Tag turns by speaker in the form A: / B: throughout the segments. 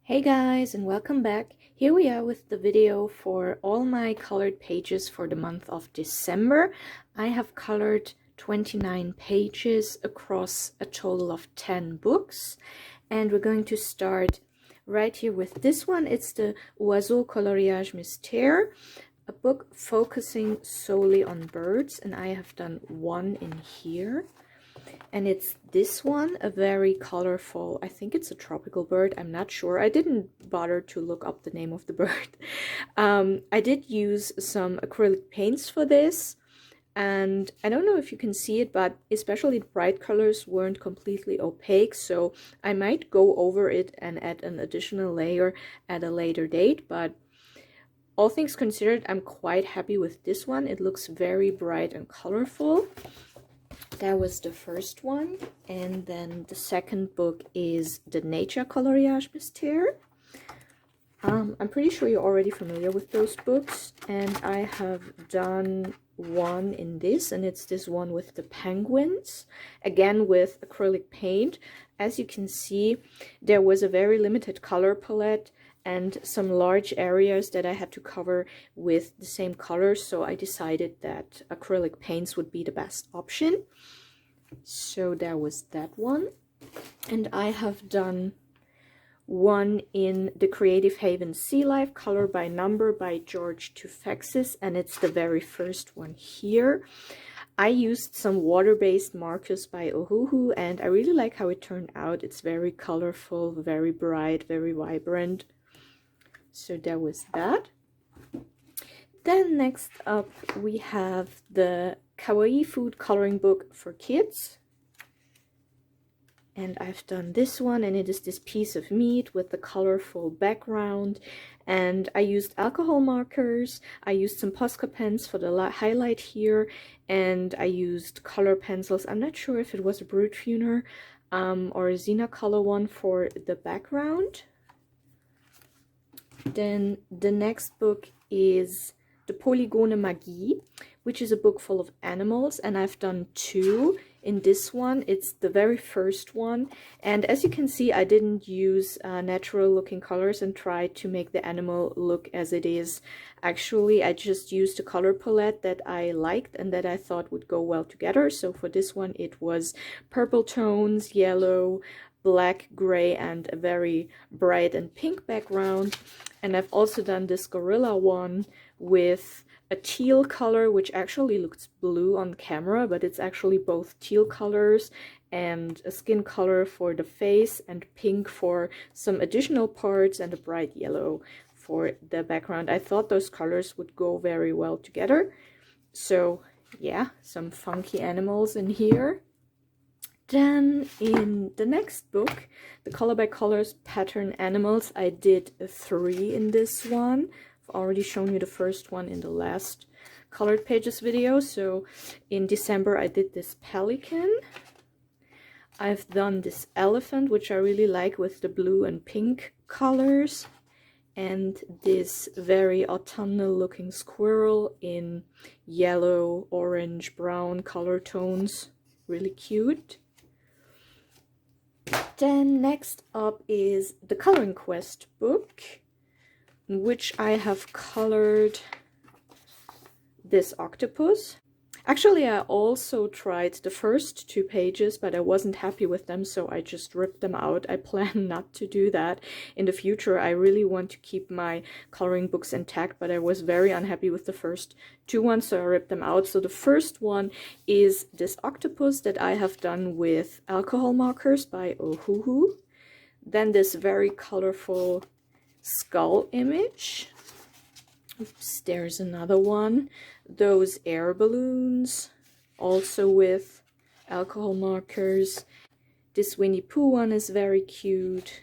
A: Hey guys, and welcome back. Here we are with the video for all my colored pages for the month of December. I have colored 29 pages across a total of 10 books, and we're going to start right here with this one. It's the Oiseau Coloriage Mystère, a book focusing solely on birds, and I have done one in here. And it's this one, a very colorful, I think it's a tropical bird, I'm not sure. I didn't bother to look up the name of the bird. I did use some acrylic paints for this, and I don't know if you can see it, but especially the bright colors weren't completely opaque, so I might go over it and add an additional layer at a later date, but all things considered, I'm quite happy with this one. It looks very bright and colorful. That was the first one, and then the second book is the Nature Coloriage Mystère. I'm pretty sure you're already familiar with those books, and I have done one in this, and it's this one with the penguins, again with acrylic paint. As you can see, there was a very limited color palette and some large areas that I had to cover with the same colors, so I decided that acrylic paints would be the best option. So there was that one. And I have done one in the Creative Haven Sea Life, Color by Number by George Tufexis, and it's the very first one here. I used some water-based markers by Ohuhu, and I really like how it turned out. It's very colorful, very bright, very vibrant. So there was that. Then next up we have the Kawaii food coloring book for kids. And I've done this one, and it is this piece of meat with the colorful background. And I used alcohol markers, I used some Posca pens for the highlight here, and I used color pencils. I'm not sure if it was a Brut Funer or a Xena color one for the background. Then the next book is the Polygone Magie, which is a book full of animals, and I've done two. In this one, it's the very first one, and as you can see, I didn't use natural looking colors and try to make the animal look as it is. Actually, I just used a color palette that I liked and that I thought would go well together. So for this one, it was purple tones, yellow, black, gray, and a very bright and pink background. And I've also done this gorilla one with a teal color, which actually looks blue on camera, but it's actually both teal colors and a skin color for the face and pink for some additional parts and a bright yellow for the background. I thought those colors would go very well together. So yeah, some funky animals in here. Then in the next book, the Color by Colors Pattern Animals, I did 3 in this one. I've already shown you the first one in the last Colored Pages video. So in December I did this pelican. I've done this elephant, which I really like with the blue and pink colors. And this very autumnal looking squirrel in yellow, orange, brown color tones. Really cute. Then next up is the Coloring Quest book, in which I have colored this octopus. Actually, I also tried the first 2 pages, but I wasn't happy with them, so I just ripped them out. I plan not to do that in the future. I really want to keep my coloring books intact, but I was very unhappy with the first 2 ones, so I ripped them out. So the first one is this octopus that I have done with alcohol markers by Ohuhu. Then this very colorful skull image. Oops, there's another one. Those air balloons, also with alcohol markers. This Winnie Pooh one is very cute.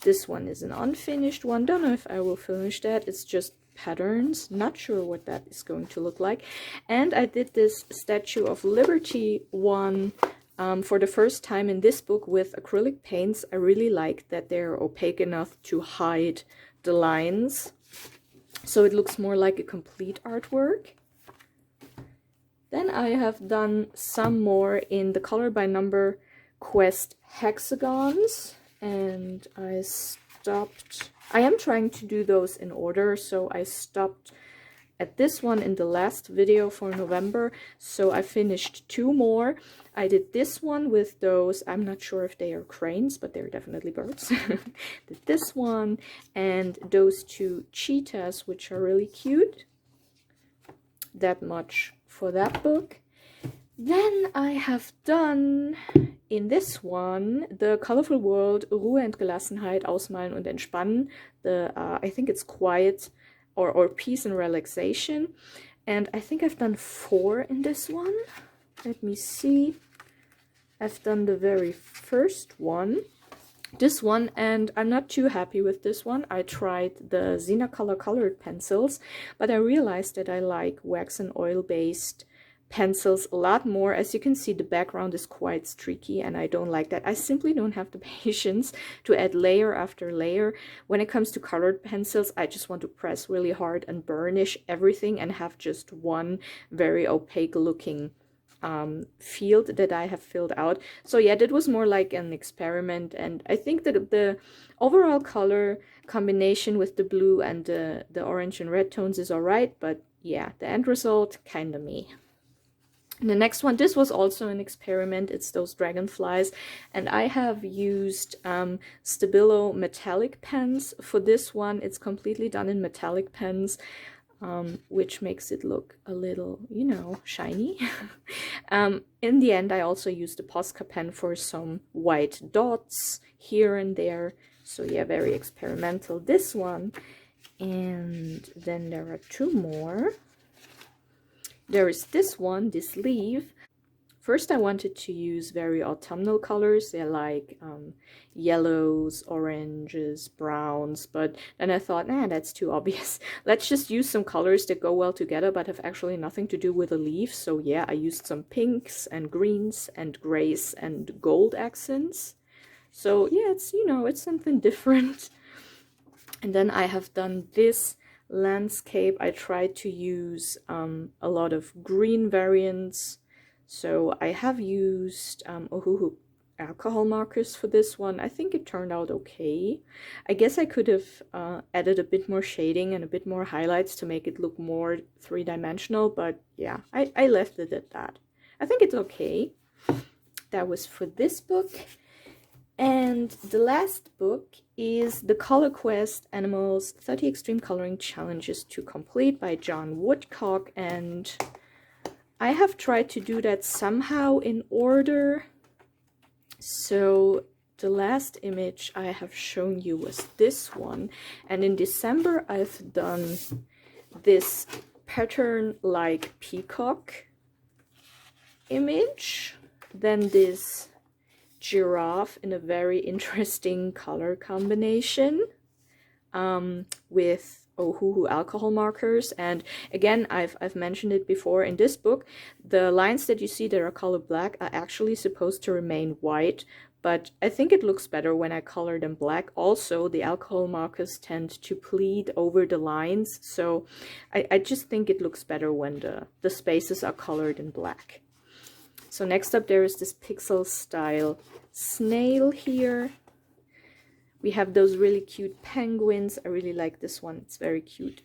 A: This one is an unfinished one. Don't know if I will finish that. It's just patterns. Not sure what that is going to look like. And I did this Statue of Liberty one for the first time in this book with acrylic paints. I really like that they're opaque enough to hide the lines, so it looks more like a complete artwork. Then I have done some more in the Color by Number Quest hexagons, and I stopped. I am trying to do those in order, so I stopped at this one in the last video for November, so I finished 2 more. I did this one with those, I'm not sure if they are cranes, but they're definitely birds. Did this one and those 2 cheetahs, which are really cute. That much for that book. Then I have done in this one the Colorful World, Ruhe und Gelassenheit, Ausmalen und Entspannen. I think it's Quiet or Peace and Relaxation. And I think I've done 4 in this one. Let me see. I've done the very first one. This one, and I'm not too happy with this one. I tried the Color colored pencils, but I realized that I like wax and oil based pencils a lot more. As you can see, the background is quite streaky and I don't like that. I simply don't have the patience to add layer after layer. When it comes to colored pencils, I just want to press really hard and burnish everything and have just one very opaque looking field that I have filled out. So yeah, that was more like an experiment, and I think that the overall color combination with the blue and the orange and red tones is alright, but yeah, the end result, kinda me. And the next one, this was also an experiment. It's those Dragonflies, and I have used Stabilo metallic pens for this one. It's completely done in metallic pens, which makes it look a little, you know, shiny. In the end, I also used a Posca pen for some white dots here and there. So yeah, very experimental, this one. And then there are 2 more. There is this one, this leaf. First, I wanted to use very autumnal colors. They're like yellows, oranges, browns, but then I thought, nah, that's too obvious. Let's just use some colors that go well together but have actually nothing to do with the leaf. So yeah, I used some pinks and greens and grays and gold accents. So yeah, it's, you know, it's something different. And then I have done this landscape. I tried to use a lot of green variants. So I have used Ohuhu alcohol markers for this one. I think it turned out okay. I guess I could have added a bit more shading and a bit more highlights to make it look more 3-dimensional, but yeah, I left it at that. I think it's okay. That was for this book. And the last book is The Color Quest Animals 30 Extreme Coloring Challenges to Complete by John Woodcock, and I have tried to do that somehow in order. So the last image I have shown you was this one, and in December I've done this pattern like peacock image, then this giraffe in a very interesting color combination with Ohuhu alcohol markers. And again, I've mentioned it before in this book, the lines that you see that are colored black are actually supposed to remain white, but I think it looks better when I color them black. Also, the alcohol markers tend to bleed over the lines, so I just think it looks better when the spaces are colored in black. So next up, there is this pixel style snail here. We have those really cute penguins. I really like this one. It's very cute.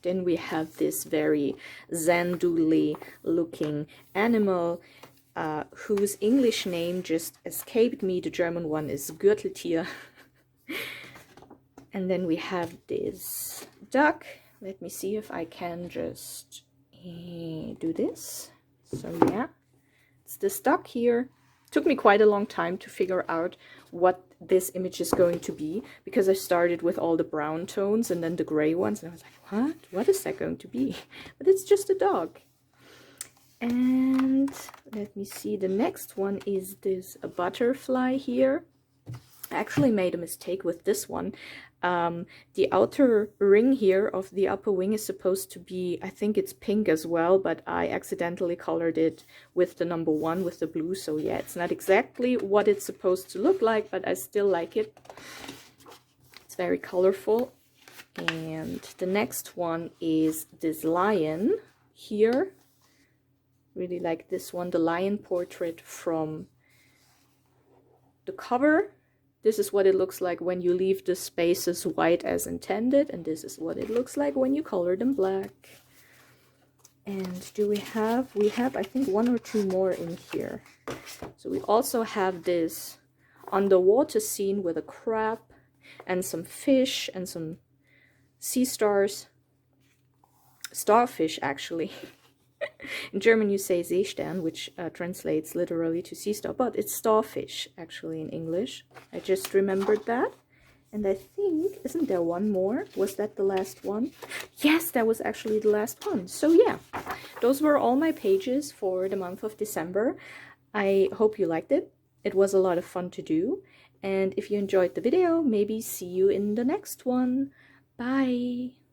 A: Then we have this very Zandoodly looking animal whose English name just escaped me. The German one is Gürteltier. And then we have this duck. Let me see if I can just do this. So yeah, it's this duck here. Took me quite a long time to figure out what this image is going to be, because I started with all the brown tones and then the gray ones, and I was like, what is that going to be? But it's just a dog. And let me see, the next one is this butterfly here. I actually made a mistake with this one. The outer ring here of the upper wing is supposed to be, I think it's pink as well, but I accidentally colored it with the number 1 with the blue. So yeah, it's not exactly what it's supposed to look like, but I still like it. It's very colorful. And the next one is this lion here. Really like this one, the lion portrait from the cover. This is what it looks like when you leave the spaces white as intended, and this is what it looks like when you color them black. And do we have I think 1 or 2 more in here. So we also have this underwater scene with a crab and some fish and some sea stars. Starfish, actually. In German you say Seestern, which translates literally to sea star, but it's starfish actually in English. I just remembered that. And I think, isn't there one more? Was that the last one? Yes, that was actually the last one. So yeah, those were all my pages for the month of December. I hope you liked it. It was a lot of fun to do. And if you enjoyed the video, maybe see you in the next one. Bye!